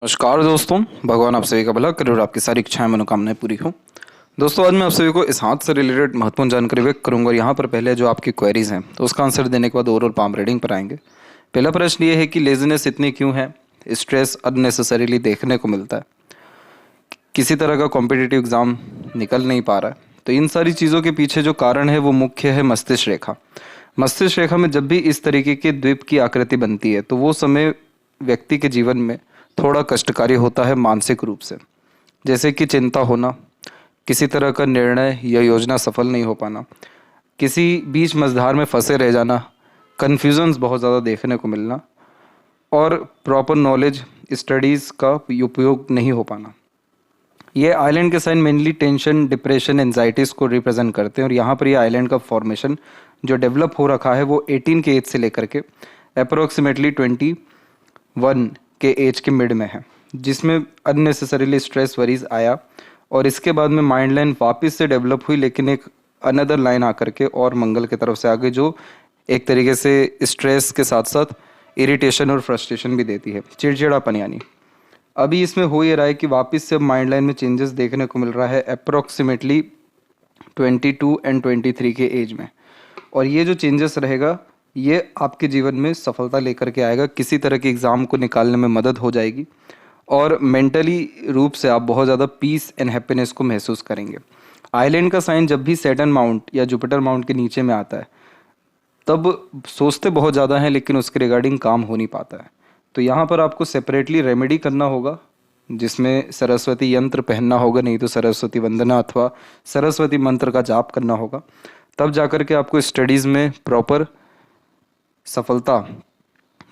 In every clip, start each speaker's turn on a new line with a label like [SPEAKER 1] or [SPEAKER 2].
[SPEAKER 1] नमस्कार दोस्तों, भगवान आप सभी का भला करे और आपकी सारी इच्छाएं मनोकामनाएं पूरी हो। दोस्तों, आज मैं आप सभी को इस हाथ से रिलेटेड महत्वपूर्ण जानकारी व्यक्त करूंगा और यहाँ पर पहले जो आपकी क्वेरीज हैं तो उसका आंसर देने के बाद ओवरऑल पाम रीडिंग पर आएंगे। पहला प्रश्न ये है कि लेजीनेस इतनी क्यों है, स्ट्रेस अननेसेसरीली देखने को मिलता है, किसी तरह का कॉम्पिटिटिव एग्जाम निकल नहीं पा रहा है। तो इन सारी चीज़ों के पीछे जो कारण है वो मुख्य है मस्तिष्क रेखा। मस्तिष्क रेखा में जब भी इस तरीके के द्वीप की आकृति बनती है तो वो समय व्यक्ति के जीवन में थोड़ा कष्टकारी होता है मानसिक रूप से, जैसे कि चिंता होना, किसी तरह का निर्णय या योजना सफल नहीं हो पाना, किसी बीच मझधार में फंसे रह जाना, कन्फ्यूजन्स बहुत ज़्यादा देखने को मिलना और प्रॉपर नॉलेज स्टडीज़ का उपयोग नहीं हो पाना। ये आइलैंड के sign mainly tension, depression, anxieties को रिप्रेजेंट करते हैं और यहाँ पर ये आइलैंड का फॉर्मेशन जो डेवलप हो रखा है वो 18 के एज से लेकर के अप्रोक्सीमेटली 21 के एज के मिड में है, जिसमें अननेसेसरीली स्ट्रेस वरीज आया और इसके बाद में माइंड लाइन वापस से डेवलप हुई, लेकिन एक अनदर लाइन आकर के और मंगल की तरफ से आगे जो एक तरीके से स्ट्रेस के साथ साथ इरिटेशन और फ्रस्ट्रेशन भी देती है, चिड़चिड़ापन। यानी अभी इसमें हो ये रहा है कि वापस से माइंड लाइन में चेंजेस देखने को मिल रहा है अप्रोक्सीमेटली 22 एंड 23 के एज में, और ये जो चेंजेस रहेगा ये आपके जीवन में सफलता लेकर के आएगा, किसी तरह के एग्ज़ाम को निकालने में मदद हो जाएगी और मेंटली रूप से आप बहुत ज़्यादा पीस एंड हैप्पीनेस को महसूस करेंगे। आइलैंड का साइन जब भी सैटर्न माउंट या जुपिटर माउंट के नीचे में आता है तब सोचते बहुत ज़्यादा हैं लेकिन उसके रिगार्डिंग काम हो नहीं पाता है। तो यहाँ पर आपको सेपरेटली रेमेडी करना होगा, जिसमें सरस्वती यंत्र पहनना होगा, नहीं तो सरस्वती वंदना अथवा सरस्वती मंत्र का जाप करना होगा, तब जाकर के आपको स्टडीज़ में प्रॉपर सफलता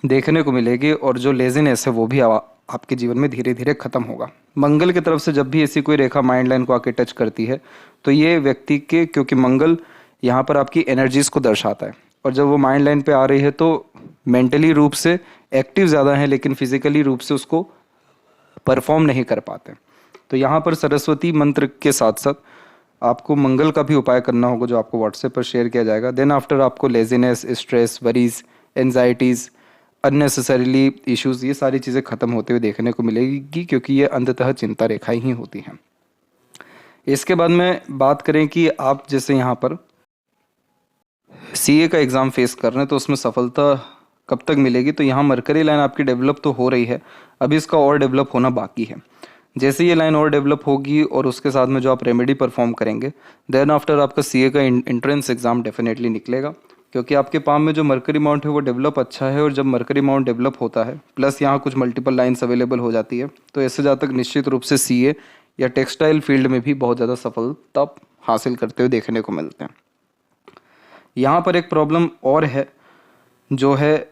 [SPEAKER 1] देखने को मिलेगी और जो लेजीनेस है वो भी आपके जीवन में धीरे धीरे खत्म होगा। मंगल की तरफ से जब भी ऐसी कोई रेखा माइंड लाइन को आके टच करती है तो ये व्यक्ति के, क्योंकि मंगल यहाँ पर आपकी एनर्जीज को दर्शाता है और जब वो माइंड लाइन पे आ रही है तो मेंटली रूप से एक्टिव ज़्यादा है लेकिन फिजिकली रूप से उसको परफॉर्म नहीं कर पाते। तो यहाँ पर सरस्वती मंत्र के साथ साथ आपको मंगल का भी उपाय करना होगा जो आपको व्हाट्सएप पर शेयर किया जाएगा। देन आफ्टर आपको laziness, stress, worries, anxieties, unnecessarily issues, ये सारी चीज़ें ख़त्म होते हुए देखने को मिलेगी, क्योंकि ये अंततः चिंता रेखाएं ही होती हैं। इसके बाद में बात करें कि आप जैसे यहाँ पर सीए का एग्ज़ाम फेस कर रहे हैं तो उसमें सफलता कब तक मिलेगी, तो यहाँ मरकरी लाइन आपकी डेवलप तो हो रही है, अभी इसका और डेवलप होना बाकी है। जैसे ये लाइन और डेवलप होगी और उसके साथ में जो आप रेमेडी परफॉर्म करेंगे, देन आफ्टर आपका सीए का एंट्रेंस एग्ज़ाम डेफिनेटली निकलेगा, क्योंकि आपके पाम में जो मरकरी माउंट है वो डेवलप अच्छा है और जब मरकरी माउंट डेवलप होता है प्लस यहाँ कुछ मल्टीपल लाइन्स अवेलेबल हो जाती है तो ऐसे जातक निश्चित रूप से सीए या टेक्सटाइल फील्ड में भी बहुत ज़्यादा सफलता हासिल करते हुए देखने को मिलते हैं। यहाँ पर एक प्रॉब्लम और है जो है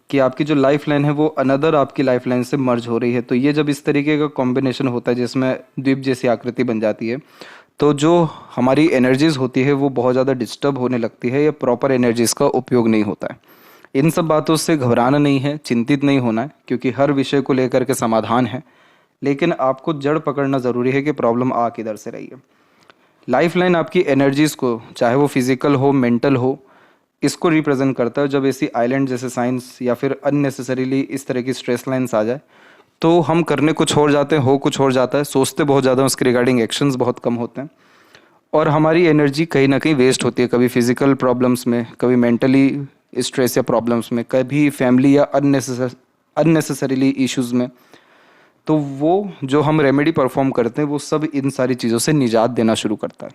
[SPEAKER 1] कि आपकी जो लाइफ लाइन है वो अनदर आपकी लाइफ लाइन से मर्ज हो रही है। तो ये जब इस तरीके का कॉम्बिनेशन होता है जिसमें द्वीप जैसी आकृति बन जाती है तो जो हमारी एनर्जीज़ होती है वो बहुत ज़्यादा डिस्टर्ब होने लगती है या प्रॉपर एनर्जीज़ का उपयोग नहीं होता है। इन सब बातों से घबराना नहीं है, चिंतित नहीं होना है, क्योंकि हर विषय को लेकर के समाधान है, लेकिन आपको जड़ पकड़ना ज़रूरी है कि प्रॉब्लम आ किधर से रही है। लाइफ लाइन आपकी एनर्जीज़ को, चाहे वो फिजिकल हो, मेंटल हो, इसको रिप्रेजेंट करता है। जब ऐसी आइलैंड जैसे साइंस या फिर अननेसेसरीली इस तरह की स्ट्रेस लाइन्स आ जाए तो हम करने कुछ और जाते हैं, हो कुछ और जाता है, सोचते बहुत ज़्यादा, उसके रिगार्डिंग एक्शंस बहुत कम होते हैं और हमारी एनर्जी कहीं ना कहीं वेस्ट होती है, कभी फिजिकल प्रॉब्लम्स में, कभी मेंटली स्ट्रेस या प्रॉब्लम्स में, कभी फैमिली या अननेसेसरीली इश्यूज़ में। तो वो जो हम रेमेडी परफॉर्म करते हैं वो सब इन सारी चीज़ों से निजात देना शुरू करता है,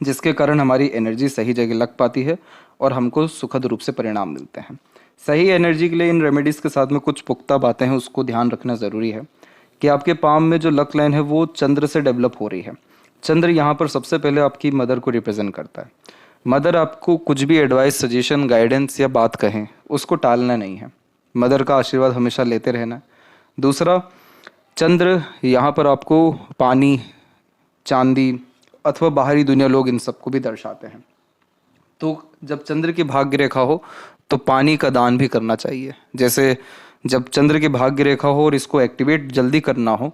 [SPEAKER 1] जिसके कारण हमारी एनर्जी सही जगह लग पाती है और हमको सुखद रूप से परिणाम मिलते हैं। सही एनर्जी के लिए इन रेमेडीज़ के साथ में कुछ पुख्ता बातें हैं, उसको ध्यान रखना ज़रूरी है कि आपके पाम में जो लक लाइन है वो चंद्र से डेवलप हो रही है। चंद्र यहाँ पर सबसे पहले आपकी मदर को रिप्रेजेंट करता है। मदर आपको कुछ भी एडवाइस, सजेशन, गाइडेंस या बात कहें उसको टालना नहीं है, मदर का आशीर्वाद हमेशा लेते रहना है। दूसरा, चंद्र यहाँ पर आपको पानी, चांदी अथवा बाहरी दुनिया, लोग, इन सबको भी दर्शाते हैं। तो जब चंद्र की भाग्य रेखा हो तो पानी का दान भी करना चाहिए। जैसे जब चंद्र की भाग्य रेखा हो और इसको एक्टिवेट जल्दी करना हो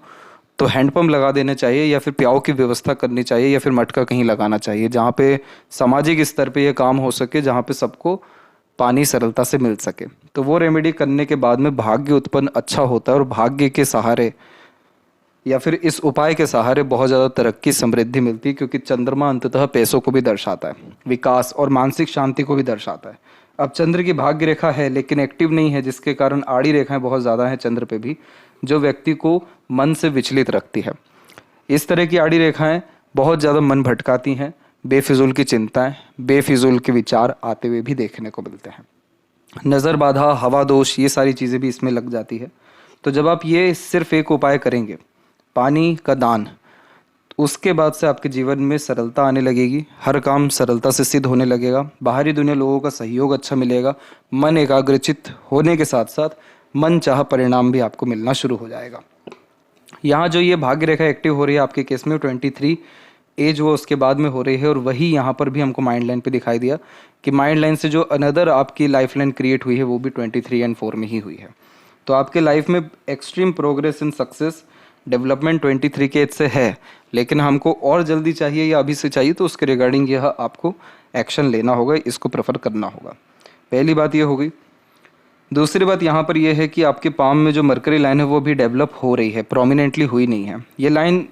[SPEAKER 1] तो हैंडपम्प लगा देने चाहिए या फिर प्याऊ की व्यवस्था करनी चाहिए या फिर मटका कहीं लगाना चाहिए, जहाँ पे सामाजिक स्तर पे ये काम हो सके, जहाँ पे सबको पानी सरलता से मिल सके। तो वो रेमेडी करने के बाद में भाग्य उत्पन्न अच्छा होता है और भाग्य के सहारे या फिर इस उपाय के सहारे बहुत ज़्यादा तरक्की समृद्धि मिलती है, क्योंकि चंद्रमा अंततः पैसों को भी दर्शाता है, विकास और मानसिक शांति को भी दर्शाता है। अब चंद्र की भाग्य रेखा है लेकिन एक्टिव नहीं है, जिसके कारण आड़ी रेखाएं बहुत ज़्यादा हैं चंद्र पे भी, जो व्यक्ति को मन से विचलित रखती है। इस तरह की आड़ी रेखाएं बहुत ज़्यादा मन भटकाती हैं, बेफिजूल की चिंताएं, बेफिजूल के विचार आते हुए भी देखने को मिलते हैं। नज़र बाधा, हवा दोष, ये सारी चीज़ें भी इसमें लग जाती है। तो जब आप ये सिर्फ एक उपाय करेंगे, पानी का दान, उसके बाद से आपके जीवन में सरलता आने लगेगी, हर काम सरलता से सिद्ध होने लगेगा, बाहरी दुनिया लोगों का सहयोग अच्छा मिलेगा, मन एकाग्रचित होने के साथ साथ मन चाह परिणाम भी आपको मिलना शुरू हो जाएगा। यहाँ जो ये भाग्य रेखा एक्टिव हो रही है आपके केस में 23 एज वो उसके बाद में हो रही है, और वही यहाँ पर भी हमको माइंड लाइन पे दिखाई दिया कि माइंड लाइन से जो अनदर आपकी लाइफ लाइन क्रिएट हुई है वो भी 23 और 4 में ही हुई है। तो आपके लाइफ में extreme progress in success development 23 के एज से है, लेकिन हमको और जल्दी चाहिए या अभी से चाहिए, तो उसके रिगार्डिंग यह आपको एक्शन लेना होगा, इसको प्रेफर करना होगा। पहली बात ये हो गई। दूसरी बात यहाँ पर यह है कि आपके पाम में जो मरकरी लाइन है वो भी डेवलप हो रही है, प्रोमिनेंटली हुई नहीं है। ये लाइन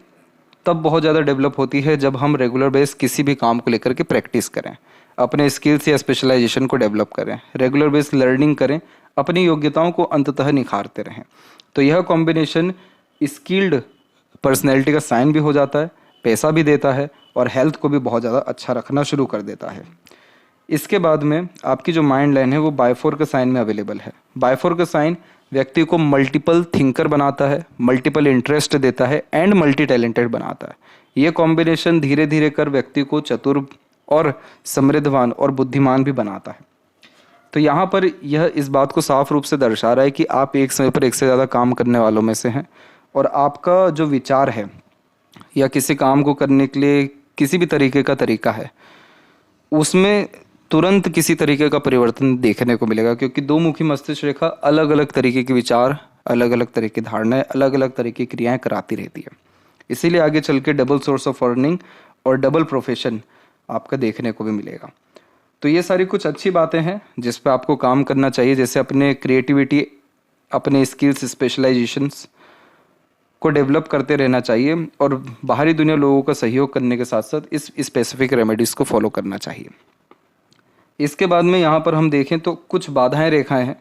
[SPEAKER 1] तब बहुत ज़्यादा डेवलप होती है जब हम रेगुलर बेस किसी भी काम को लेकर के प्रैक्टिस करें, अपने स्किल्स या स्पेशलाइजेशन को डेवलप करें, रेगुलर बेस लर्निंग करें, अपनी योग्यताओं को अंततः निखारते रहें। तो यह कॉम्बिनेशन स्किल्ड पर्सनैलिटी का साइन भी हो जाता है, पैसा भी देता है और हेल्थ को भी बहुत ज़्यादा अच्छा रखना शुरू कर देता है। इसके बाद में आपकी जो माइंड लाइन है वो बायफोर के साइन में अवेलेबल है। बायफोर का साइन व्यक्ति को मल्टीपल थिंकर बनाता है, मल्टीपल इंटरेस्ट देता है एंड मल्टी टैलेंटेड बनाता है। ये कॉम्बिनेशन धीरे धीरे कर व्यक्ति को चतुर और समृद्धवान और बुद्धिमान भी बनाता है। तो यहाँ पर यह इस बात को साफ रूप से दर्शा रहा है कि आप एक समय पर एक से ज़्यादा काम करने वालों में से हैं, और आपका जो विचार है या किसी काम को करने के लिए किसी भी तरीके का तरीका है, उसमें तुरंत किसी तरीके का परिवर्तन देखने को मिलेगा, क्योंकि दो मुखी मस्तिष्क रेखा अलग अलग तरीके के विचार, अलग अलग तरह की धारणाएं, अलग अलग तरह की क्रियाएं कराती रहती है। इसीलिए आगे चल के डबल सोर्स ऑफ अर्निंग और डबल प्रोफेशन आपका देखने को भी मिलेगा। तो ये सारी कुछ अच्छी बातें हैं जिस पे आपको काम करना चाहिए, जैसे अपने क्रिएटिविटी, अपने स्किल्स, स्पेशलाइजेशंस को डेवलप करते रहना चाहिए, और बाहरी दुनिया लोगों का सहयोग करने के साथ साथ इस स्पेसिफिक रेमेडीज़ को फॉलो करना चाहिए। इसके बाद में यहाँ पर हम देखें तो कुछ बाधाएं रेखाएं हैं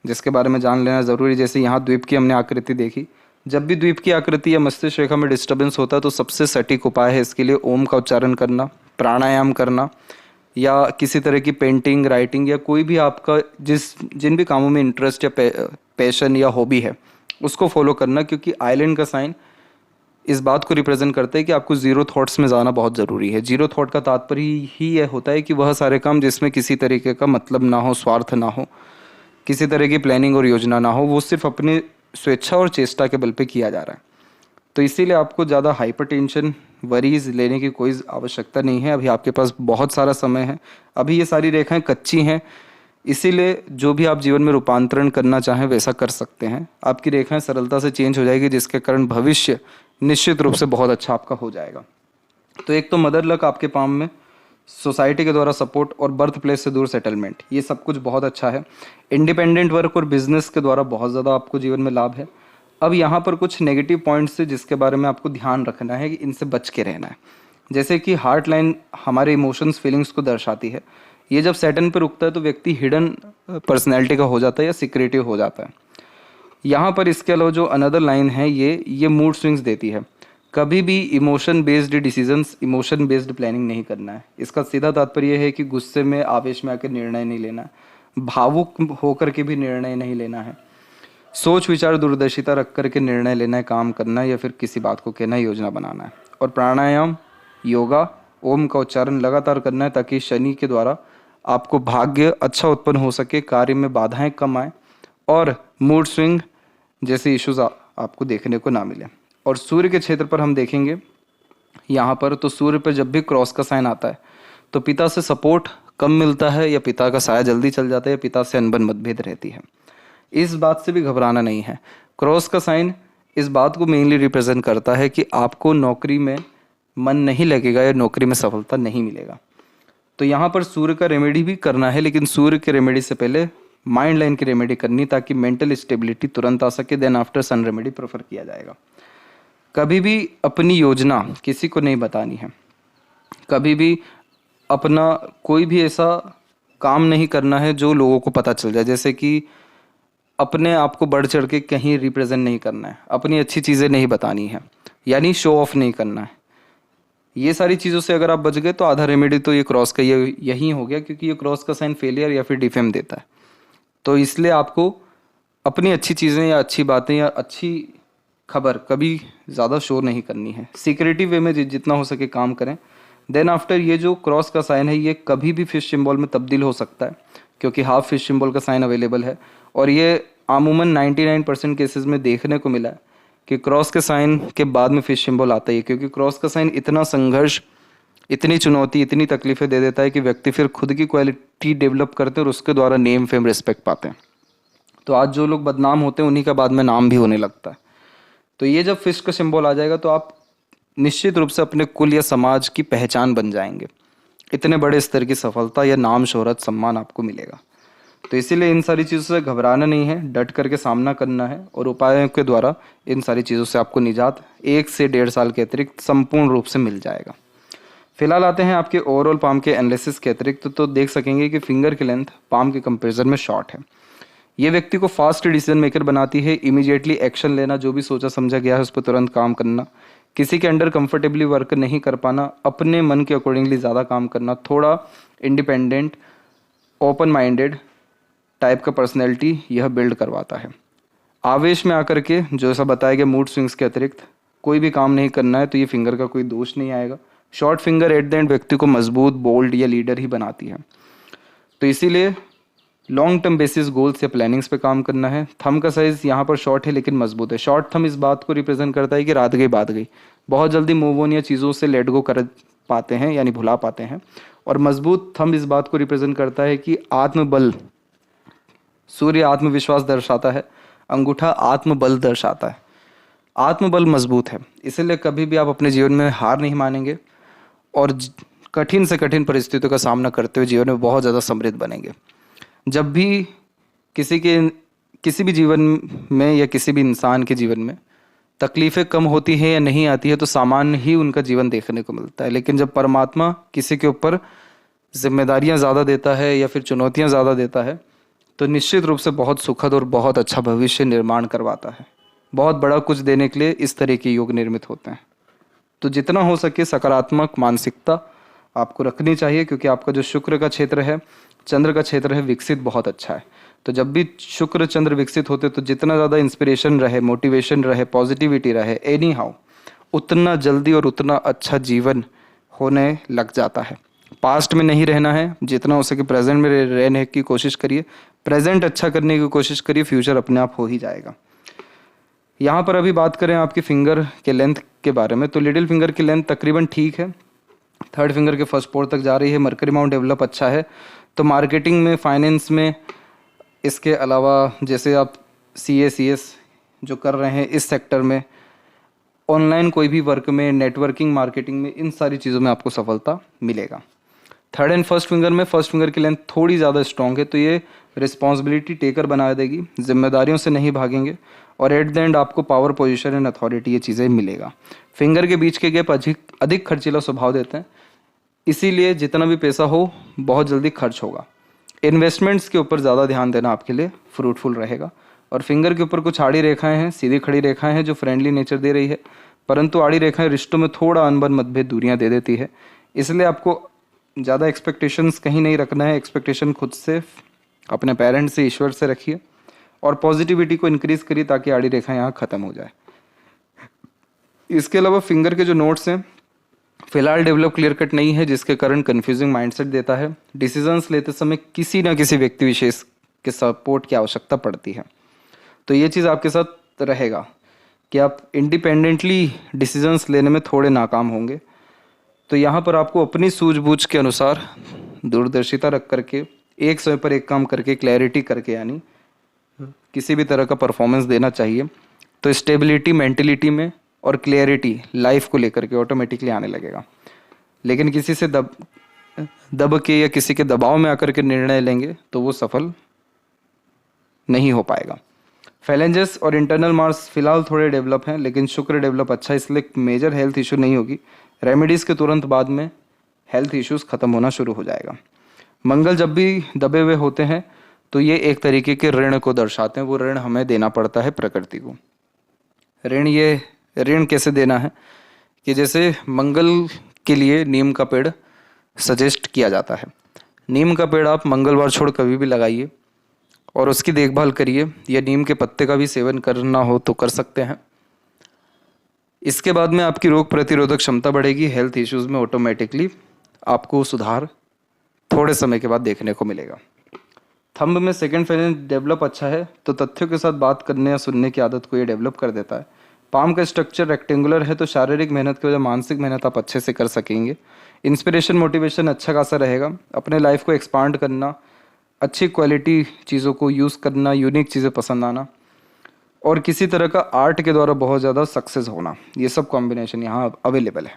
[SPEAKER 1] जिसके बारे में जान लेना ज़रूरी। जैसे यहाँ द्वीप की हमने आकृति देखी, जब भी द्वीप की आकृति या मस्तिष्क रेखा में डिस्टर्बेंस होता है तो सबसे सटीक उपाय है इसके लिए ओम का उच्चारण करना, प्राणायाम करना, या किसी तरह की पेंटिंग, राइटिंग या कोई भी आपका जिन भी कामों में इंटरेस्ट या पैशन या हॉबी है उसको फॉलो करना, क्योंकि आइलैंड का साइन इस बात को रिप्रेजेंट करता है कि आपको जीरो थॉट्स में जाना बहुत ज़रूरी है। जीरो थॉट का तात्पर्य ही यह होता है कि वह सारे काम जिसमें किसी तरीके का मतलब ना हो, स्वार्थ ना हो, किसी तरह की प्लानिंग और योजना ना हो, वो सिर्फ अपनी स्वेच्छा और चेष्टा के बल पे किया जा रहा है। तो इसीलिए आपको ज़्यादा हाइपरटेंशन, वरीज लेने की कोई आवश्यकता नहीं है। अभी आपके पास बहुत सारा समय है, अभी ये सारी रेखाएं कच्ची हैं, इसीलिए जो भी आप जीवन में रूपांतरण करना चाहें वैसा कर सकते हैं। आपकी रेखाएं सरलता से चेंज हो जाएगी, जिसके कारण भविष्य निश्चित रूप से बहुत अच्छा आपका हो जाएगा। तो एक तो मदर लक आपके पाम में, सोसाइटी के द्वारा सपोर्ट और बर्थ प्लेस से दूर सेटलमेंट, ये सब कुछ बहुत अच्छा है। इंडिपेंडेंट वर्क और बिजनेस के द्वारा बहुत ज़्यादा आपको जीवन में लाभ है। अब यहाँ पर कुछ नेगेटिव पॉइंट्स है जिसके बारे में आपको ध्यान रखना है कि इनसे बच के रहना है। जैसे कि हार्ट लाइन हमारे इमोशंस, फीलिंग्स को दर्शाती है। ये जब सैटर्न पर रुकता है तो व्यक्ति हिडन पर्सनैलिटी का हो जाता है या सीक्रेटिव हो जाता है। यहाँ पर इसके अलावा जो अनदर लाइन है ये मूड स्विंग्स देती है। कभी भी emotion based decisions, emotion based planning नहीं करना है। इसका सीधा तात्पर्य है कि गुस्से में, आवेश में आकर निर्णय नहीं लेना है, भावुक होकर के भी निर्णय नहीं लेना है, सोच विचार दूरदर्शिता रख करके निर्णय लेना है, काम करना है या फिर किसी बात को कहना है, योजना बनाना है। और प्राणायाम, योगा, ओम का उच्चारण लगातार करना है ताकि शनि के द्वारा आपको भाग्य अच्छा उत्पन्न हो सके, कार्य में बाधाएं कम आए और मूड स्विंग जैसे इश्यूज आपको देखने को ना मिले। और सूर्य के क्षेत्र पर हम देखेंगे यहाँ पर, तो सूर्य पर जब भी क्रॉस का साइन आता है तो पिता से सपोर्ट कम मिलता है, या पिता का साया जल्दी चल जाता है, या पिता से अनबन मतभेद रहती है। इस बात से भी घबराना नहीं है। क्रॉस का साइन इस बात को मेनली रिप्रेजेंट करता है कि आपको नौकरी में मन नहीं लगेगा या नौकरी में सफलता नहीं मिलेगा। तो यहाँ पर सूर्य का रेमेडी भी करना है, लेकिन सूर्य के रेमेडी से पहले माइंड लाइन की रेमेडी करनी, ताकि मेंटल स्टेबिलिटी तुरंत आ सके। Then after sun remedy prefer किया जाएगा। कभी भी अपनी योजना किसी को नहीं बतानी है, कभी भी अपना कोई भी ऐसा काम नहीं करना है जो लोगों को पता चल जाए। जैसे कि अपने आप को बढ़ चढ़ के कहीं रिप्रेजेंट नहीं करना है, अपनी अच्छी चीज़ें नहीं बतानी है, यानी शो ऑफ नहीं करना है। ये सारी चीज़ों से अगर आप बच गए तो आधा रेमेडी तो ये क्रॉस का यही हो गया, क्योंकि ये क्रॉस का साइन फेलियर या फिर डिफेम देता है। तो इसलिए आपको अपनी अच्छी चीज़ें या अच्छी बातें या अच्छी खबर कभी ज़्यादा शो नहीं करनी है। सीक्रेटिव वे में जितना हो सके काम करें। देन आफ्टर ये जो क्रॉस का साइन है ये कभी भी फिश सिंबल में तब्दील हो सकता है, क्योंकि हाफ फिश सिंबल का साइन अवेलेबल है। और ये आमूमन 99% केसेस में देखने को मिला है कि क्रॉस के साइन के बाद में फिश सिंबल आता है, क्योंकि क्रॉस का साइन इतना संघर्ष, इतनी चुनौती, इतनी तकलीफें दे देता है कि व्यक्ति फिर खुद की क्वालिटी डेवलप करते हैं और उसके द्वारा नेम फेम रिस्पेक्ट पाते हैं। तो आज जो लोग बदनाम होते हैं उन्हीं का बाद में नाम भी होने लगता है। तो ये जब फिश का सिंबल आ जाएगा तो आप निश्चित रूप से अपने कुल या समाज की पहचान बन जाएंगे। इतने बड़े स्तर की सफलता या नाम, शोहरत, सम्मान आपको मिलेगा। तो इसीलिए इन सारी चीज़ों से घबराना नहीं है, डट करके सामना करना है और उपायों के द्वारा इन सारी चीज़ों से आपको निजात 1 से 1.5 साल के अतिरिक्त संपूर्ण रूप से मिल जाएगा। फिलहाल आते हैं आपके ओवरऑल पाम के एनालिसिस के अतिरिक्त। तो देख सकेंगे कि फिंगर की लेंथ पाम के कंपेरिजन में शॉर्ट है। ये व्यक्ति को फास्ट डिसीजन मेकर बनाती है। इमीडिएटली एक्शन लेना, जो भी सोचा समझा गया है उस पर तुरंत काम करना, किसी के अंडर कंफर्टेबली वर्क नहीं कर पाना, अपने मन के अकॉर्डिंगली ज़्यादा काम करना, थोड़ा इंडिपेंडेंट, ओपन माइंडेड टाइप का पर्सनैलिटी यह बिल्ड करवाता है। आवेश में आकर के जो ऐसा बताया गया मूड स्विंग्स के अतिरिक्त कोई भी काम नहीं करना है तो ये फिंगर का कोई दोष नहीं आएगा। Short finger eight the and व्यक्ति को मजबूत, बोल्ड या लीडर ही बनाती है। तो इसीलिए लॉन्ग टर्म बेसिस गोल्स या प्लानिंग्स पे काम करना है। थंब का साइज यहाँ पर शॉर्ट है लेकिन मजबूत है। शॉर्ट थंब इस बात को रिप्रेजेंट करता है कि रात गई बात गई, बहुत जल्दी मूव ऑन या चीज़ों से लेट गो कर पाते हैं, यानी भुला पाते हैं। और मजबूत थंब इस बात को रिप्रेजेंट करता है कि आत्मबल, सूर्य आत्मविश्वास दर्शाता है, अंगूठा आत्मबल दर्शाता है। आत्मबल मजबूत है, इसीलिए कभी भी आप अपने जीवन में हार नहीं मानेंगे और कठिन से कठिन परिस्थितियों का सामना करते हुए जीवन में बहुत ज़्यादा समृद्ध बनेंगे। जब भी किसी भी जीवन में या किसी भी इंसान के जीवन में तकलीफ़ें कम होती हैं या नहीं आती है तो सामान्य ही उनका जीवन देखने को मिलता है। लेकिन जब परमात्मा किसी के ऊपर जिम्मेदारियां ज़्यादा देता है या फिर चुनौतियां ज़्यादा देता है तो निश्चित रूप से बहुत सुखद और बहुत अच्छा भविष्य निर्माण करवाता है। बहुत बड़ा कुछ देने के लिए इस तरह के योग निर्मित होते हैं। तो जितना हो सके सकारात्मक मानसिकता आपको रखनी चाहिए, क्योंकि आपका जो शुक्र का क्षेत्र है, चंद्र का क्षेत्र है, विकसित बहुत अच्छा है। तो जब भी शुक्र चंद्र विकसित होते तो जितना ज़्यादा इंस्पिरेशन रहे, मोटिवेशन रहे, पॉजिटिविटी रहे, एनी हाउ, उतना जल्दी और उतना अच्छा जीवन होने लग जाता है। पास्ट में नहीं रहना है, जितना हो सके प्रेजेंट में रहने की कोशिश करिए, प्रेजेंट अच्छा करने की कोशिश करिए, फ्यूचर अपने आप हो ही जाएगा। यहाँ पर अभी बात करें आपकी फिंगर के लेंथ के बारे में, तो लिटिल फिंगर की लेंथ तकरीबन ठीक है, थर्ड फिंगर के फर्स्ट पोर तक जा रही है। मरकरी माउंट डेवलप अच्छा है। तो मार्केटिंग में, फाइनेंस में, इसके अलावा जैसे आप CS जो कर रहे हैं इस सेक्टर में, ऑनलाइन कोई भी वर्क में, नेटवर्किंग, मार्केटिंग में, इन सारी चीज़ों में आपको सफलता मिलेगा। थर्ड एंड फर्स्ट फिंगर में फर्स्ट फिंगर की लेंथ थोड़ी ज़्यादा स्ट्रॉन्ग है, तो ये रिस्पॉन्सिबिलिटी टेकर बना देगी, जिम्मेदारियों से नहीं भागेंगे और एट द एंड आपको पावर, पोजीशन एंड अथॉरिटी ये चीज़ें मिलेगा। फिंगर के बीच के गैप अधिक खर्चीला स्वभाव देते हैं, इसीलिए जितना भी पैसा हो बहुत जल्दी खर्च होगा। इन्वेस्टमेंट्स के ऊपर ज़्यादा ध्यान देना आपके लिए फ्रूटफुल रहेगा। और फिंगर के ऊपर कुछ आड़ी रेखाएं हैं, सीधी खड़ी रेखाएं हैं जो फ्रेंडली नेचर दे रही है, परंतु आड़ी रेखाएं रिश्तों में थोड़ा अनबन, मतभेद, दूरियां दे देती है। इसलिए आपको ज़्यादा एक्सपेक्टेशंस कहीं नहीं रखना है। एक्सपेक्टेशन खुद से, अपने पेरेंट्स से, ईश्वर से रखिए और पॉजिटिविटी को इंक्रीज़ करिए ताकि आड़ी रेखा यहाँ ख़त्म हो जाए। इसके अलावा फिंगर के जो नोट्स हैं फिलहाल डेवलप क्लियर कट नहीं है, जिसके कारण कंफ्यूजिंग माइंडसेट देता है। डिसीजंस लेते समय किसी ना किसी व्यक्ति विशेष के सपोर्ट की आवश्यकता पड़ती है। तो ये चीज़ आपके साथ रहेगा कि आप इंडिपेंडेंटली डिसीजंस लेने में थोड़े नाकाम होंगे। तो यहाँ पर आपको अपनी सूझबूझ के अनुसार दूरदर्शिता रख करके एक समय पर एक काम करके, क्लैरिटी करके, यानी किसी भी तरह का परफॉर्मेंस देना चाहिए। तो स्टेबिलिटी मेंटलिटी में और क्लियरिटी लाइफ को लेकर के ऑटोमेटिकली आने लगेगा। लेकिन किसी से दब के या किसी के दबाव में आकर के निर्णय लेंगे तो वो सफल नहीं हो पाएगा। फैलेंजेस और इंटरनल मार्स फिलहाल थोड़े डेवलप हैं, लेकिन शुक्र डेवलप अच्छा है, इसलिए मेजर हेल्थ इशू नहीं होगी। रेमेडीज़ के तुरंत बाद में हेल्थ इश्यूज खत्म होना शुरू हो जाएगा। मंगल जब भी दबे हुए होते हैं तो ये एक तरीके के ऋण को दर्शाते हैं, वो ऋण हमें देना पड़ता है प्रकृति को। ऋण कैसे देना है कि जैसे मंगल के लिए नीम का पेड़ सजेस्ट किया जाता है। नीम का पेड़ आप मंगलवार छोड़ कभी भी लगाइए और उसकी देखभाल करिए, या नीम के पत्ते का भी सेवन करना हो तो कर सकते हैं। इसके बाद में आपकी रोग प्रतिरोधक क्षमता बढ़ेगी, हेल्थ इश्यूज में ऑटोमेटिकली आपको सुधार थोड़े समय के बाद देखने को मिलेगा। थंब में सेकंड फेरेंस डेवलप अच्छा है, तो तथ्यों के साथ बात करने या सुनने की आदत को ये डेवलप कर देता है। पाम का स्ट्रक्चर रेक्टेंगुलर है, तो शारीरिक मेहनत की वजह मानसिक मेहनत आप अच्छे से कर सकेंगे। इंस्पिरेशन मोटिवेशन अच्छा खासा रहेगा। अपने लाइफ को एक्सपांड करना, अच्छी क्वालिटी चीज़ों को यूज़ करना, यूनिक चीज़ें पसंद आना और किसी तरह का आर्ट के द्वारा बहुत ज़्यादा सक्सेस होना, ये सब कॉम्बिनेशन यहाँ अवेलेबल है।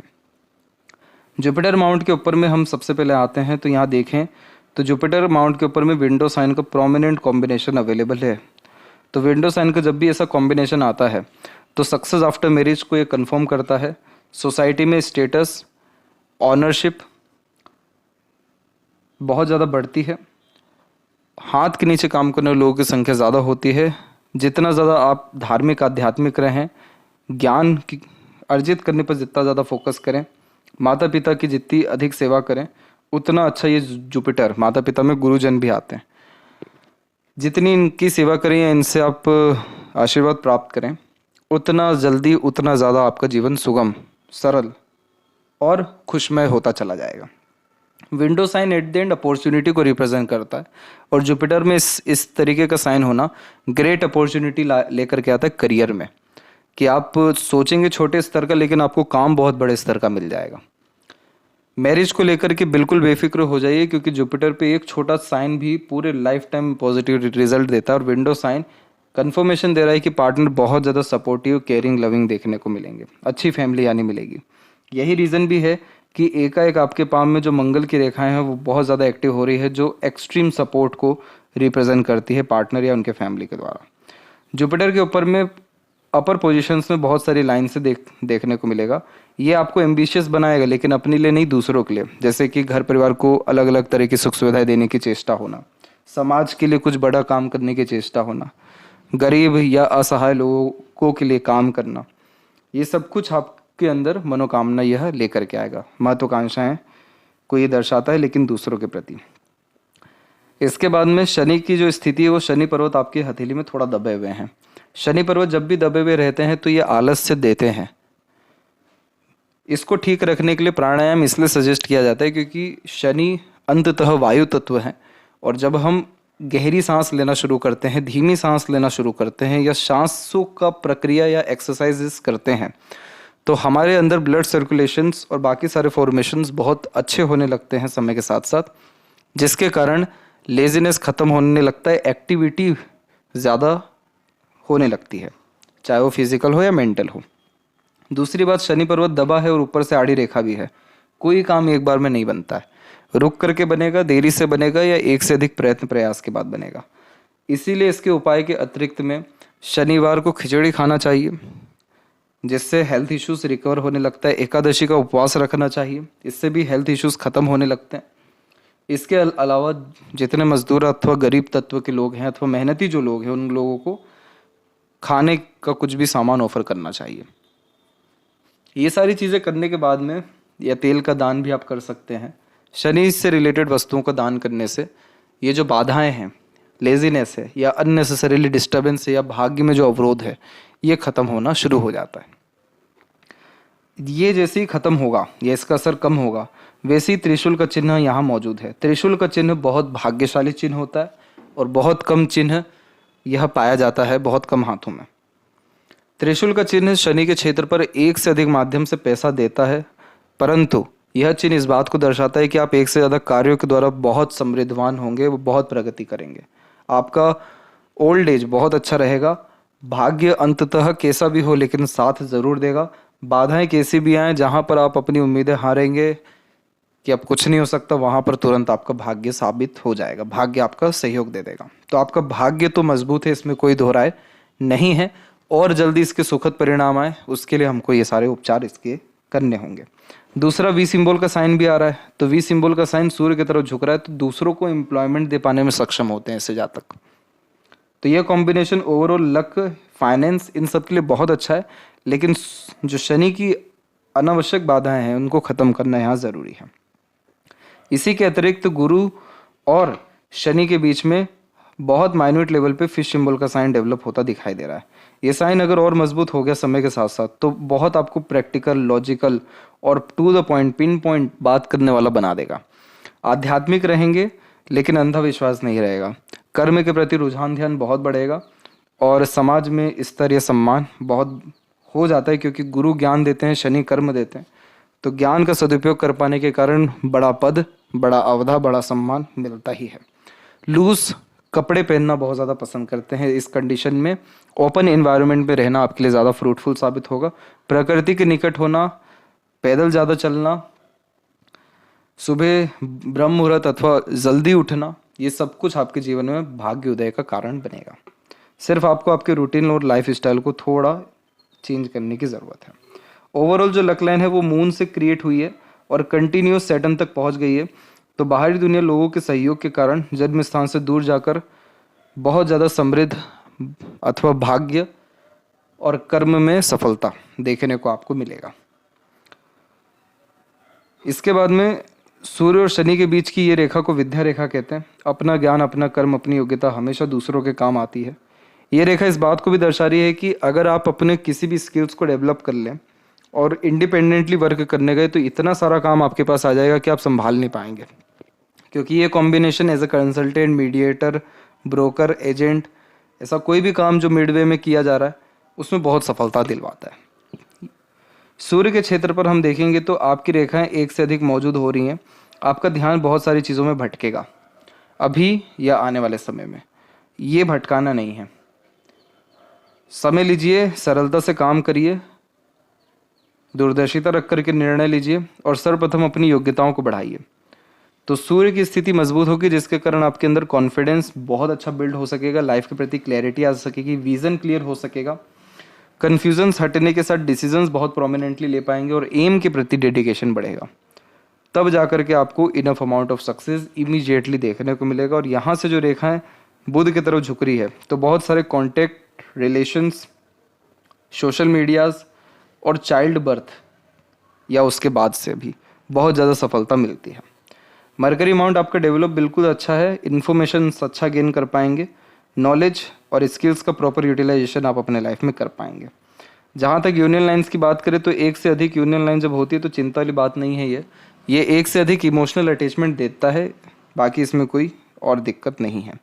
[SPEAKER 1] जुपिटर माउंट के ऊपर में हम सबसे पहले आते हैं, तो यहाँ देखें तो जुपिटर माउंट के ऊपर में विंडो साइन का प्रोमिनेंट कॉम्बिनेशन अवेलेबल है। तो विंडो साइन का जब भी ऐसा कॉम्बिनेशन आता है तो सक्सेस आफ्टर मैरिज को ये कंफर्म करता है। सोसाइटी में स्टेटस, ऑनरशिप बहुत ज़्यादा बढ़ती है। हाथ के नीचे काम करने वाले लोगों की संख्या ज़्यादा होती है। जितना ज़्यादा आप धार्मिक आध्यात्मिक रहें, ज्ञान की अर्जित करने पर जितना ज़्यादा फोकस करें, माता पिता की जितनी अधिक सेवा करें, उतना अच्छा ये जुपिटर, माता पिता में गुरुजन भी आते हैं, जितनी इनकी सेवा करें या इनसे आप आशीर्वाद प्राप्त करें, उतना जल्दी उतना ज़्यादा आपका जीवन सुगम, सरल और खुशमय होता चला जाएगा। Window sign at the end opportunity को रिप्रेजेंट करता है, और जुपिटर में इस तरीके का साइन होना ग्रेट अपॉर्चुनिटी लेकर के आता है करियर में, कि आप सोचेंगे छोटे स्तर का लेकिन आपको काम बहुत बड़े स्तर का मिल जाएगा। मैरिज को लेकर के बिल्कुल बेफिक्र हो जाइए, क्योंकि जुपिटर पे एक छोटा साइन भी पूरे लाइफ टाइम पॉजिटिव रिजल्ट देता है, और विंडो साइन कंफर्मेशन दे रहा है कि पार्टनर बहुत ज़्यादा सपोर्टिव, केयरिंग, लविंग देखने को मिलेंगे, अच्छी फैमिली यानी मिलेगी। यही रीज़न भी है कि एकाएक आपके पाम में जो मंगल की रेखाएं हैं वो बहुत ज़्यादा एक्टिव हो रही है, जो एक्सट्रीम सपोर्ट को रिप्रेजेंट करती है पार्टनर या उनके फैमिली के द्वारा। जुपिटर के ऊपर में अपर पोजीशंस में बहुत सारी लाइन से देखने को मिलेगा। ये आपको एम्बिशियस बनाएगा, लेकिन अपने लिए नहीं, दूसरों के लिए। जैसे कि घर परिवार को अलग अलग तरह की सुख सुविधाएं देने की चेष्टा होना, समाज के लिए कुछ बड़ा काम करने की चेष्टा होना, गरीब या असहाय लोगों के लिए काम करना, ये सब कुछ आपके अंदर मनोकामना यह लेकर के आएगा। महत्वाकांक्षाएं को ये दर्शाता है, लेकिन दूसरों के प्रति। इसके बाद में शनि की जो स्थिति है, वो शनि पर्वत आपकी हथेली में थोड़ा दबे हुए हैं। शनि पर्वत जब भी दबे हुए रहते हैं तो ये आलस्य देते हैं। इसको ठीक रखने के लिए प्राणायाम इसलिए सजेस्ट किया जाता है क्योंकि शनि अंततः वायु तत्व है, और जब हम गहरी सांस लेना शुरू करते हैं, धीमी सांस लेना शुरू करते हैं, या सांसों का प्रक्रिया या एक्सरसाइजेस करते हैं, तो हमारे अंदर ब्लड सर्कुलेशंस और बाकी सारे फॉर्मेशंस बहुत अच्छे होने लगते हैं समय के साथ साथ, जिसके कारण लेजीनेस खत्म होने लगता है, एक्टिविटी ज़्यादा होने लगती है, चाहे वो फिजिकल हो या मेंटल हो। दूसरी बात, शनि पर्वत दबा है और ऊपर से आड़ी रेखा भी है। कोई काम एक बार में नहीं बनता है, रुक करके बनेगा, देरी से बनेगा, या एक से अधिक प्रयत्न प्रयास के बाद बनेगा। इसीलिए इसके उपाय के अतिरिक्त में शनिवार को खिचड़ी खाना चाहिए, जिससे हेल्थ इश्यूज रिकवर होने लगता है। एकादशी का उपवास रखना चाहिए, इससे भी हेल्थ इश्यूज खत्म होने लगते हैं। इसके अलावा जितने मजदूर अथवा गरीब तत्व के लोग हैं अथवा मेहनती जो लोग हैं, उन लोगों को खाने का कुछ भी सामान ऑफर करना चाहिए। ये सारी चीज़ें करने के बाद में, या तेल का दान भी आप कर सकते हैं। शनि से रिलेटेड वस्तुओं का दान करने से ये जो बाधाएं हैं, लेजीनेस है या अननेसेसरीली डिस्टर्बेंस है या भाग्य में जो अवरोध है, ये ख़त्म होना शुरू हो जाता है। ये जैसे ही ख़त्म होगा या इसका असर कम होगा, वैसे ही त्रिशूल का चिन्ह यहाँ मौजूद है। त्रिशूल का चिन्ह बहुत भाग्यशाली चिन्ह होता है और बहुत कम चिन्ह यह पाया जाता है, बहुत कम हाथों में। त्रिशूल का चिन्ह शनि के क्षेत्र पर एक से अधिक माध्यम से पैसा देता है, परंतु यह चिन्ह इस बात को दर्शाता है कि आप एक से ज़्यादा कार्यों के द्वारा बहुत समृद्धवान होंगे, वो बहुत प्रगति करेंगे, आपका ओल्ड एज बहुत अच्छा रहेगा। भाग्य अंततः कैसा भी हो लेकिन साथ ज़रूर देगा। बाधाएं कैसी भी आएँ, जहाँ पर आप अपनी उम्मीदें हारेंगे, कि अब कुछ नहीं हो सकता, वहाँ पर तुरंत आपका भाग्य साबित हो जाएगा, भाग्य आपका सहयोग दे देगा। तो आपका भाग्य तो मजबूत है, इसमें कोई दो राय नहीं है। और जल्दी इसके सुखद परिणाम आए उसके लिए हमको ये सारे उपचार इसके करने होंगे। दूसरा, वी सिंबल का साइन भी आ रहा है, तो वी सिंबल का साइन सूर्य की तरफ झुक रहा है, तो दूसरों को एम्प्लॉयमेंट दे पाने में सक्षम होते हैं इससे जातक। तो यह कॉम्बिनेशन ओवरऑल लक, फाइनेंस, इन सब के लिए बहुत अच्छा है। लेकिन जो शनि की अनावश्यक बाधाएं हैं उनको खत्म करना यहाँ जरूरी है। इसी के अतिरिक्त गुरु और शनि के बीच में बहुत माइन्यूट लेवल पे फिश सिंबल का साइन डेवलप होता दिखाई दे रहा है। ये साइन अगर और मजबूत हो गया समय के साथ साथ तो बहुत आपको प्रैक्टिकल, लॉजिकल और to the point, pin point बात करने वाला बना देगा। आध्यात्मिक रहेंगे लेकिन अंधविश्वास नहीं रहेगा। कर्म के प्रति रुझान, ध्यान बहुत बढ़ेगा और समाज में स्तर या सम्मान बहुत हो जाता है, क्योंकि गुरु ज्ञान देते हैं, शनि कर्म देते हैं। तो ज्ञान का सदुपयोग कर पाने के कारण बड़ा पद, बड़ा अवधा, बड़ा सम्मान मिलता ही है। लूज कपड़े पहनना बहुत ज़्यादा पसंद करते हैं इस कंडीशन में। ओपन एनवायरनमेंट में रहना आपके लिए ज़्यादा फ्रूटफुल साबित होगा। प्रकृति के निकट होना, पैदल ज़्यादा चलना, सुबह ब्रह्म मुहूर्त अथवा जल्दी उठना, ये सब कुछ आपके जीवन में भाग्य उदय का कारण बनेगा। सिर्फ आपको आपके रूटीन और लाइफ स्टाइल को थोड़ा चेंज करने की ज़रूरत है। ओवरऑल जो लक लाइन है वो मून से क्रिएट हुई है और कंटिन्यूस सैटर्न तक पहुंच गई है। तो बाहरी दुनिया लोगों के सहयोग के कारण जन्म स्थान से दूर जाकर बहुत ज़्यादा समृद्ध अथवा भाग्य और कर्म में सफलता देखने को आपको मिलेगा। इसके बाद में सूर्य और शनि के बीच की ये रेखा को विद्या रेखा कहते हैं। अपना ज्ञान, अपना कर्म, अपनी योग्यता हमेशा दूसरों के काम आती है। ये रेखा इस बात को भी दर्शा रही है कि अगर आप अपने किसी भी स्किल्स को डेवलप कर लें और इंडिपेंडेंटली वर्क करने गए तो इतना सारा काम आपके पास आ जाएगा कि आप संभाल नहीं पाएंगे, क्योंकि ये combination as a consultant, mediator, broker, agent, ऐसा कोई भी काम जो मिडवे में किया जा रहा है उसमें बहुत सफलता दिलवाता है। सूर्य के क्षेत्र पर हम देखेंगे तो आपकी रेखाएं एक से अधिक मौजूद हो रही हैं। आपका ध्यान बहुत सारी चीज़ों में भटकेगा अभी या आने वाले समय में। ये भटकाना नहीं है। समय लीजिए, सरलता से काम करिए, दूरदर्शिता रख करके निर्णय लीजिए और सर्वप्रथम अपनी योग्यताओं को बढ़ाइए। तो सूर्य की स्थिति मजबूत होगी जिसके कारण आपके अंदर कॉन्फिडेंस बहुत अच्छा बिल्ड हो सकेगा, लाइफ के प्रति क्लैरिटी आ सकेगी, विजन क्लियर हो सकेगा, कन्फ्यूजन्स हटने के साथ डिसीजंस बहुत प्रोमिनेंटली ले पाएंगे और एम के प्रति डेडिकेशन बढ़ेगा। तब जाकर के आपको enough amount of success immediately देखने को मिलेगा। और यहाँ से जो रेखाएं बुध की तरफ झुक रही है तो बहुत सारे कॉन्टैक्ट, रिलेशंस, सोशल मीडियाज और चाइल्ड बर्थ या उसके बाद से भी बहुत ज़्यादा सफलता मिलती है। मरकरी अमाउंट आपका डेवलप बिल्कुल अच्छा है, इन्फॉर्मेशन अच्छा गेन कर पाएंगे, नॉलेज और स्किल्स का प्रॉपर यूटिलाइजेशन आप अपने लाइफ में कर पाएंगे। जहाँ तक यूनियन लाइंस की बात करें तो एक से अधिक यूनियन लाइन जब होती है तो चिंता वाली बात नहीं है। ये एक से अधिक इमोशनल अटैचमेंट देता है, बाकी इसमें कोई और दिक्कत नहीं है।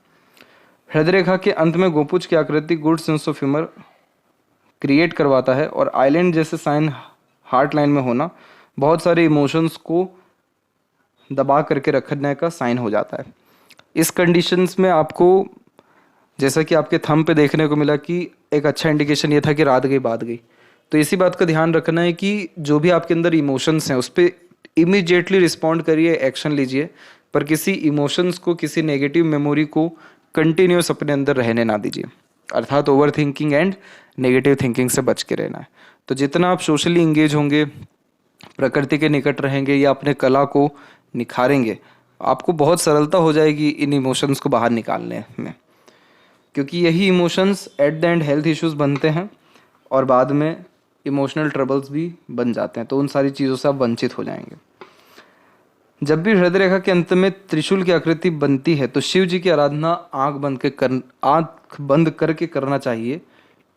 [SPEAKER 1] हृदय रेखा के अंत में गोपुज की आकृति good sense of humour create करवाता है और आइलैंड जैसे साइन हार्ट लाइन में होना बहुत सारे इमोशंस को दबा करके रखने का साइन हो जाता है। इस कंडीशंस में आपको, जैसा कि आपके थंब पे देखने को मिला कि एक अच्छा इंडिकेशन ये था कि रात गई बात गई, तो इसी बात का ध्यान रखना है कि जो भी आपके अंदर इमोशंस हैं उस पर इमीडिएटली रिस्पॉन्ड करिए, एक्शन लीजिए, पर किसी इमोशंस को, किसी नेगेटिव मेमोरी को कंटिन्यूस अपने अंदर रहने ना दीजिए, अर्थात over thinking and negative thinking से बच के रहना है। तो जितना आप सोशली इंगेज होंगे, प्रकृति के निकट रहेंगे या अपने कला को निखारेंगे, आपको बहुत सरलता हो जाएगी इन इमोशंस को बाहर निकालने में, क्योंकि यही emotions at the and health issues बनते हैं और बाद में इमोशनल ट्रबल्स भी बन जाते हैं। तो उन सारी चीज़ों से आप वंचित हो जाएंगे। जब भी हृदय रेखा के अंत में त्रिशूल की आकृति बनती है तो शिव जी की आराधना आँख बंद करके करना चाहिए,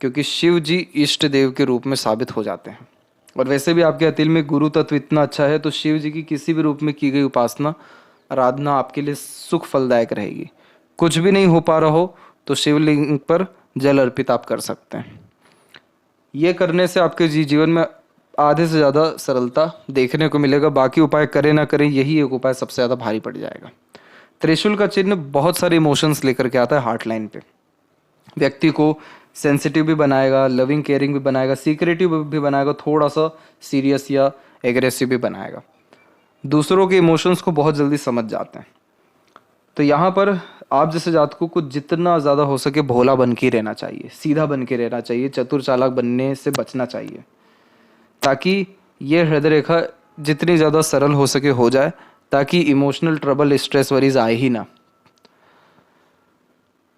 [SPEAKER 1] क्योंकि शिव जी इष्ट देव के रूप में साबित हो जाते हैं। और वैसे भी आपके अतिल में गुरु तत्व इतना अच्छा है तो शिव जी की किसी भी रूप में की गई उपासना, आराधना आपके लिए सुख फलदायक रहेगी। कुछ भी नहीं हो पा रहा हो तो शिवलिंग पर जल अर्पित आप कर सकते हैं। ये करने से आपके जीवन में आधे से ज़्यादा सरलता देखने को मिलेगा। बाकी उपाय करें ना करें, यही एक उपाय सबसे ज़्यादा भारी पड़ जाएगा। त्रिशूल का चिन्ह बहुत सारे इमोशंस लेकर के आता है हार्ट लाइन पे। व्यक्ति को सेंसिटिव भी बनाएगा, लविंग केयरिंग भी बनाएगा, सीक्रेटिव भी बनाएगा, थोड़ा सा सीरियस या एग्रेसिव भी बनाएगा। दूसरों के इमोशंस को बहुत जल्दी समझ जाते हैं। तो यहाँ पर आप जैसे जातकों को जितना ज़्यादा हो सके भोला बन के रहना चाहिए, सीधा बन के रहना चाहिए, चतुर चालाक बनने से बचना चाहिए, ताकि ये हृदय रेखा जितनी ज़्यादा सरल हो सके हो जाए, ताकि इमोशनल ट्रबल, स्ट्रेस वरीज आए ही ना।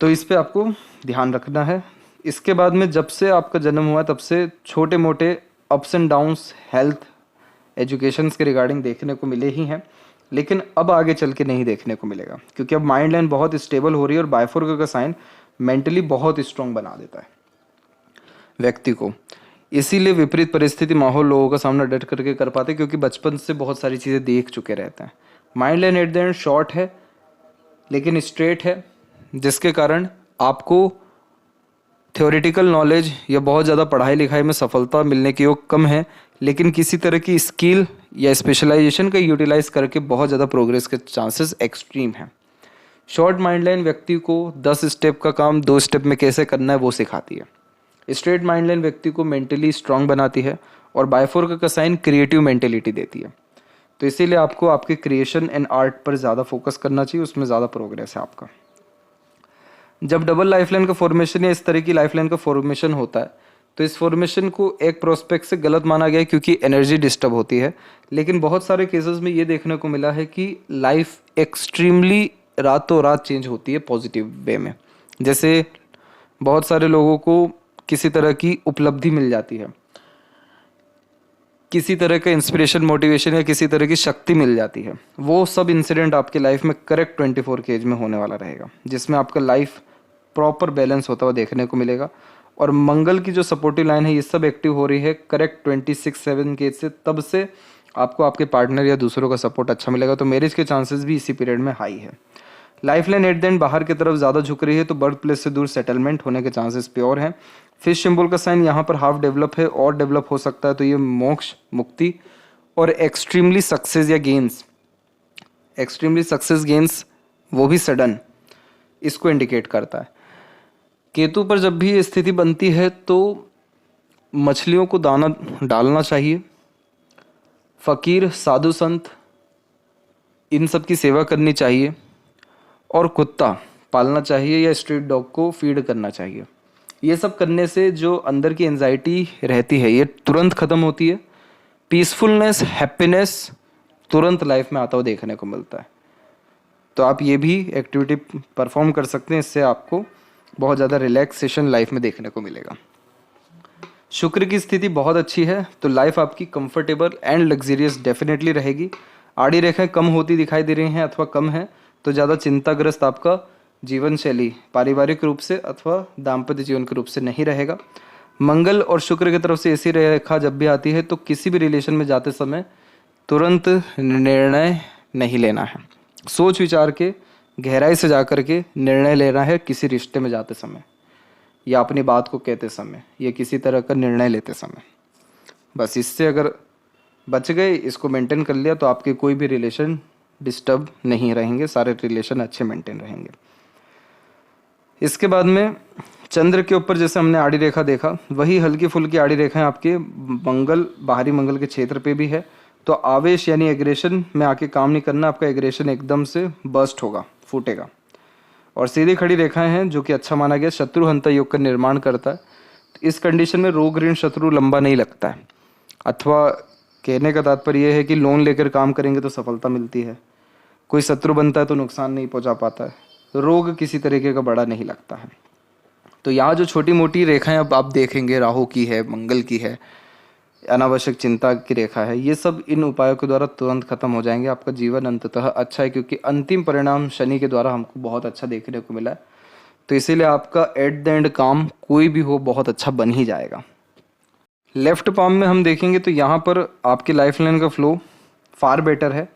[SPEAKER 1] तो इस पे आपको ध्यान रखना है। इसके बाद में जब से आपका जन्म हुआ तब से छोटे मोटे ups and downs health education के रिगार्डिंग देखने को मिले ही हैं, लेकिन अब आगे चल के नहीं देखने को मिलेगा, क्योंकि अब माइंड लाइन बहुत स्टेबल हो रही है और बायफोर्क का साइन मेंटली बहुत स्ट्रॉन्ग बना देता है व्यक्ति को। इसीलिए विपरीत परिस्थिति माहौल लोगों का सामना डट करके कर पाते, क्योंकि बचपन से बहुत सारी चीज़ें देख चुके रहते हैं। Mind line at the and short है लेकिन स्ट्रेट है, जिसके कारण आपको थ्योरेटिकल नॉलेज या बहुत ज़्यादा पढ़ाई लिखाई में सफलता मिलने के योग कम है, लेकिन किसी तरह की स्किल या स्पेशलाइजेशन का यूटिलाइज करके बहुत ज़्यादा प्रोग्रेस के चांसेस एक्सट्रीम हैं। शॉर्ट माइंड लाइन व्यक्ति को 10 स्टेप का काम 2 स्टेप में कैसे करना है वो सिखाती है। स्ट्रेट माइंड लाइन व्यक्ति को मेंटली स्ट्रांग बनाती है और बायफोर्क का साइन क्रिएटिव मेंटेलिटी देती है। तो इसीलिए आपको आपके क्रिएशन एंड आर्ट पर ज़्यादा फोकस करना चाहिए, उसमें ज़्यादा प्रोग्रेस है आपका। जब डबल लाइफलाइन का फॉर्मेशन या इस तरह की लाइफलाइन का फॉर्मेशन होता है तो इस फॉर्मेशन को एक प्रोस्पेक्ट से गलत माना गया है, क्योंकि एनर्जी डिस्टर्ब होती है। लेकिन बहुत सारे केसेस में ये देखने को मिला है कि लाइफ एक्सट्रीमली रातों रात चेंज होती है पॉजिटिव वे में। जैसे बहुत सारे लोगों को किसी तरह की उपलब्धि मिल जाती है, किसी तरह का इंस्पिरेशन, मोटिवेशन या किसी तरह की शक्ति मिल जाती है। वो सब इंसिडेंट आपके लाइफ में करेक्ट 24 के एज में होने वाला रहेगा, जिसमें आपका लाइफ प्रॉपर बैलेंस होता हुआ देखने को मिलेगा। और मंगल की जो सपोर्टिव लाइन है ये सब एक्टिव हो रही है करेक्ट 26-7 के एज से, तब से आपको आपके पार्टनर या दूसरों का सपोर्ट अच्छा मिलेगा। तो मैरिज के चांसेस भी इसी पीरियड में हाई है। Life line at the and बाहर की तरफ ज़्यादा झुक रही है, तो बर्थ प्लेस से दूर सेटलमेंट होने के चांसेस प्योर हैं। फिश सिंबल का साइन यहाँ पर हाफ डेवलप है और डेवलप हो सकता है, तो ये मोक्ष, मुक्ति और एक्सट्रीमली सक्सेस या गेंस, एक्सट्रीमली सक्सेस गेंस वो भी सडन, इसको इंडिकेट करता है। केतु पर जब भी ये स्थिति बनती है तो मछलियों को दाना डालना चाहिए, फकीर, साधु संत, इन सब की सेवा करनी चाहिए, और कुत्ता पालना चाहिए या स्ट्रीट डॉग को फीड करना चाहिए। ये सब करने से जो अंदर की एंजाइटी रहती है ये तुरंत ख़त्म होती है। पीसफुलनेस, हैप्पीनेस तुरंत लाइफ में आता हुआ देखने को मिलता है। तो आप ये भी एक्टिविटी परफॉर्म कर सकते हैं, इससे आपको बहुत ज़्यादा रिलैक्सेशन लाइफ में देखने को मिलेगा। शुक्र की स्थिति बहुत अच्छी है, तो लाइफ आपकी कंफर्टेबल एंड लग्जरियस डेफिनेटली रहेगी। आड़ी रेखाएं कम होती दिखाई दे रही हैं अथवा कम है, तो ज़्यादा चिंताग्रस्त आपका जीवन शैली पारिवारिक रूप से अथवा दाम्पत्य जीवन के रूप से नहीं रहेगा। मंगल और शुक्र की तरफ से ऐसी रेखा जब भी आती है तो किसी भी रिलेशन में जाते समय तुरंत निर्णय नहीं लेना है, सोच विचार के गहराई से जाकर के निर्णय लेना है किसी रिश्ते में जाते समय, या अपनी बात को कहते समय, या किसी तरह का निर्णय लेते समय। बस इससे अगर बच गए, इसको मेंटेन कर लिया, तो आपके कोई भी रिलेशन डिस्टर्ब नहीं रहेंगे, सारे रिलेशन अच्छे मेंटेन रहेंगे। इसके बाद में चंद्र के ऊपर जैसे हमने आड़ी रेखा देखा, वही हल्की फुल्की आड़ी रेखाएं आपके मंगल, बाहरी मंगल के क्षेत्र पे भी है। तो आवेश यानी एग्रेशन में आके काम नहीं करना, आपका एग्रेशन एकदम से बर्स्ट होगा, फूटेगा। और सीधी खड़ी रेखाएं हैं जो कि अच्छा माना गया शत्रु हंता योग का निर्माण करता है। तो इस कंडीशन में रोग ऋण शत्रु लंबा नहीं लगता है, अथवा कहने का तात्पर्य यह है कि लोन लेकर काम करेंगे तो सफलता मिलती है, कोई शत्रु बनता है तो नुकसान नहीं पहुंचा पाता है, रोग किसी तरीके का बड़ा नहीं लगता है। तो यहाँ जो छोटी मोटी रेखाएं अब आप देखेंगे, राहु की है, मंगल की है, अनावश्यक चिंता की रेखा है, ये सब इन उपायों के द्वारा तुरंत खत्म हो जाएंगे। आपका जीवन अंततः अच्छा है, क्योंकि अंतिम परिणाम शनि के द्वारा हमको बहुत अच्छा देखने को मिला है। तो इसीलिए आपका एट द एंड काम कोई भी हो बहुत अच्छा बन ही जाएगा। लेफ्ट पाम में हम देखेंगे तो यहाँ पर आपकी लाइफ लाइन का फ्लो फार बेटर है,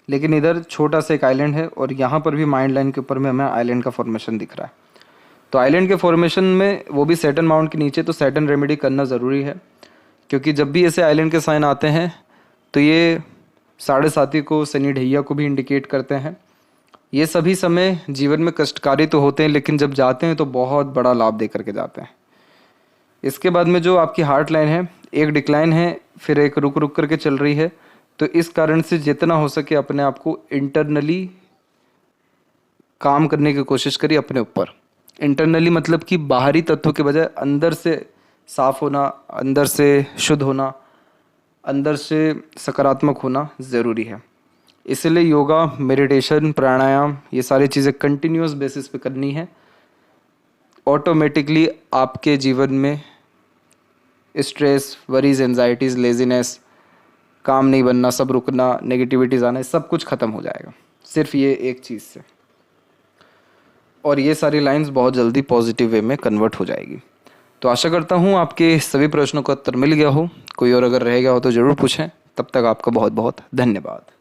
[SPEAKER 1] लेकिन इधर छोटा सा एक आइलैंड है और यहाँ पर भी माइंड लाइन के ऊपर में हमें आइलैंड का फॉर्मेशन दिख रहा है। तो आइलैंड के फॉर्मेशन में वो भी सैटर्न माउंट के नीचे, तो सैटर्न रेमेडी करना ज़रूरी है, क्योंकि जब भी ऐसे आइलैंड के साइन आते हैं तो ये 7.5 को, शनि ढैया को भी इंडिकेट करते हैं। ये सभी समय जीवन में कष्टकारी तो होते हैं, लेकिन जब जाते हैं तो बहुत बड़ा लाभ दे करके जाते हैं। इसके बाद में जो आपकी हार्ट लाइन है, एक डिक्लाइन है, फिर एक रुक रुक करके चल रही है, तो इस कारण से जितना हो सके अपने आप को इंटरनली काम करने की कोशिश करिए अपने ऊपर। इंटरनली मतलब कि बाहरी तत्व के बजाय अंदर से साफ होना, अंदर से शुद्ध होना, अंदर से सकारात्मक होना ज़रूरी है। इसलिए योगा, मेडिटेशन, प्राणायाम, ये सारी चीज़ें कंटिन्यूस बेसिस पे करनी है। ऑटोमेटिकली आपके जीवन में स्ट्रेस, वरीज, एंजाइटीज़, लेजीनेस, काम नहीं बनना, सब रुकना, नेगेटिविटीज़ आना, सब कुछ ख़त्म हो जाएगा सिर्फ ये एक चीज़ से। और ये सारी लाइंस बहुत जल्दी पॉजिटिव वे में कन्वर्ट हो जाएगी। तो आशा करता हूँ आपके सभी प्रश्नों का उत्तर मिल गया हो। कोई और अगर रह गया हो तो ज़रूर पूछें। तब तक आपका बहुत बहुत धन्यवाद।